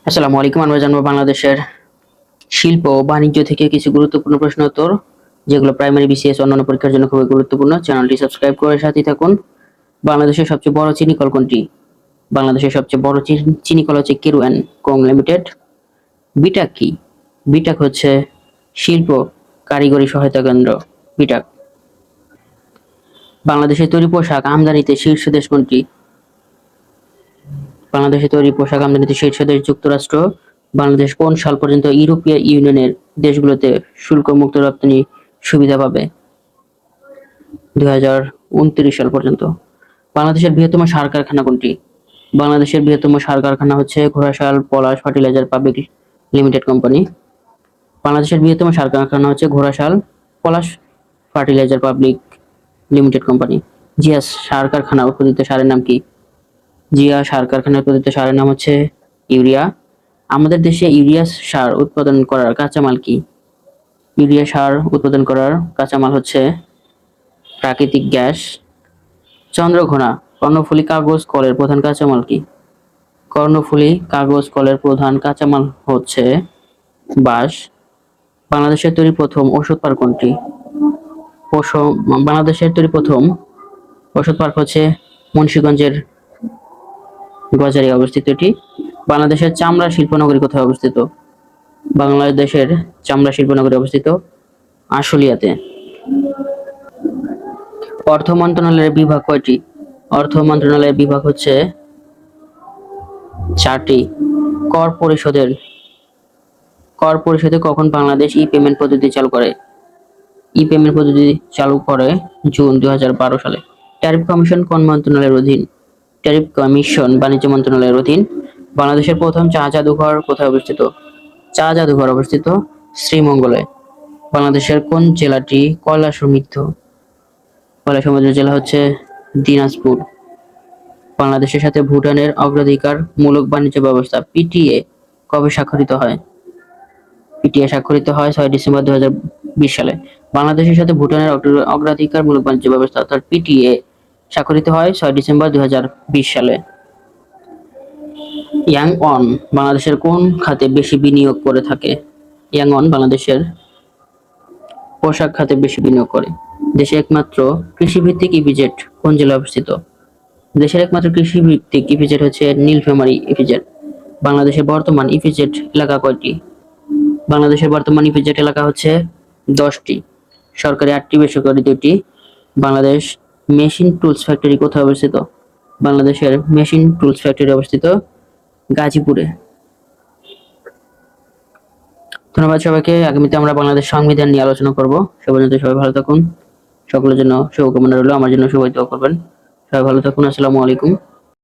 আসসালামু আলাইকুম। আমরা জানবো বাংলাদেশের শিল্প ও বাণিজ্য থেকে কিছু গুরুত্বপূর্ণ প্রশ্ন উত্তর, যেগুলো প্রাইমারি, বিসিএস অন্যান্য পরীক্ষার জন্য খুবই গুরুত্বপূর্ণ। চ্যানেলটি সাবস্ক্রাইব করে সাথেই থাকুন। বাংলাদেশের সবচেয়ে বড় চিনি কল কোনটি? বাংলাদেশের সবচেয়ে বড় চিনি কল হচ্ছে Kiru and co limited. Btrac কি? বিটাক হচ্ছে শিল্প কারিগরি সহায়তা কেন্দ্র, বিটাক। বাংলাদেশের তৈরি পোশাক আমদানিতে শীর্ষ দেশ কোনটি? বাংলাদেশে তৈরি পোশাক আমদানিতে শীর্ষ দেশ যুক্তরাষ্ট্র। বাংলাদেশ কোন সাল পর্যন্ত ইউরোপীয় ইউনিয়নের দেশগুলোতে শুল্ক মুক্ত রপ্তানি সুবিধা পাবে? 2029 সাল পর্যন্ত। বাংলাদেশের বৃহত্তম সার কারখানা কোনটি? বাংলাদেশের বৃহত্তম সার কারখানা হচ্ছে Ghorashal Palash fertiliser public limited company. বাংলাদেশের বৃহত্তম সার কারখানা হচ্ছে Ghorashal Palash fertiliser public limited company. Zia সার কারখানা উৎপাদিত সারের নাম কি? জিয়া সার কারখানায় উৎপাদিত সারের নাম হচ্ছে ইউরিয়া। আমাদের দেশে ইউরিয়া সার উৎপাদন করার কাঁচামাল কি? ইউরিয়া সার উৎপাদন করার কাঁচামাল হচ্ছে প্রাকৃতিক গ্যাস। চন্দ্রঘোনা কর্ণফুলী কাগজ কলের প্রধান কাঁচামাল কি? কর্ণফুলী কাগজ কলের প্রধান কাঁচামাল হচ্ছে বাঁশ। বাংলাদেশের তৈরি প্রথম ওষুধ পার্ক কোনটি? বাংলাদেশের তৈরি প্রথম ওষুধ পার্ক হচ্ছে মুন্সিগঞ্জের গজারিয়া অবস্থিত এটি। বাংলাদেশের চামড়া শিল্পনগরী কোথায় অবস্থিত? বাংলাদেশের চামড়া শিল্পনগরী অবস্থিত আশুলিয়াতে। অর্থ মন্ত্রণালয়ের বিভাগ কয়টি? অর্থ মন্ত্রণালয়ের বিভাগ হচ্ছে 4টি। কর পরিষদে কখন বাংলাদেশ ই পেমেন্ট পদ্ধতি চালু করে? ই পেমেন্ট পদ্ধতি চালু করে জুন 2012 সালে। ট্যারিফ কমিশন কোন মন্ত্রণালয়ের অধীন? ট্যারিফ কমিশন বাণিজ্য মন্ত্রণালয়ের অধীন। বাংলাদেশের প্রথম চা জাদুঘর কোথায় অবস্থিত? চা জাদুঘর অবস্থিত শ্রীমঙ্গলে। বাংলাদেশের কোন জেলাটি কয়লা সমৃদ্ধ? কয়লা সমৃদ্ধ জেলা হচ্ছে দিনাজপুর। বাংলাদেশের সাথে ভুটানের অগ্রাধিকারমূলক বাণিজ্য ব্যবস্থা পিটিএ কবে স্বাক্ষরিত হয়? পিটিএ স্বাক্ষরিত হয় 6 ডিসেম্বর 2020 সালে। বাংলাদেশের সাথে ভুটানের অগ্রাধিকারমূলক বাণিজ্য ব্যবস্থা অর্থাৎ পিটিএ স্বাক্ষরিত হয় 6 ডিসেম্বর 2020 সালে। ইয়াংঅন বাংলাদেশের কোন খাতে বেশি বিনিয়োগ করে থাকে? ইয়াংঅন বাংলাদেশের পোশাক খাতে বেশি বিনিয়োগ করে। দেশে একমাত্র কৃষিভিত্তিক ইপিজেড কোন জেলায় অবস্থিত? দেশের একমাত্র কৃষিভিত্তিক ইপিজেড হচ্ছে নীলফামারী ইপিজেড। বাংলাদেশের বর্তমান ইপিজেড এলাকা কয়টি? বাংলাদেশের বর্তমান ইপিজেড এলাকা হচ্ছে 10টি। সরকারি 8টি, বেসরকারি 2টি। বাংলাদেশ মেশিন টুলস ফ্যাক্টরি কোথায় অবস্থিত? বাংলাদেশের মেশিন টুলস ফ্যাক্টরি অবস্থিত গাজীপুরে। ধন্যবাদ সবাইকে। আগামীতে আমরা বাংলাদেশ সংবিধান নিয়ে আলোচনা করব। সে পর্যন্ত সবাই ভালো থাকুন। সকলের জন্য শুভকামনা রইল, আমার জন্য শুভ দোয়া করবেন। সবাই ভালো থাকুন। আসসালামু আলাইকুম।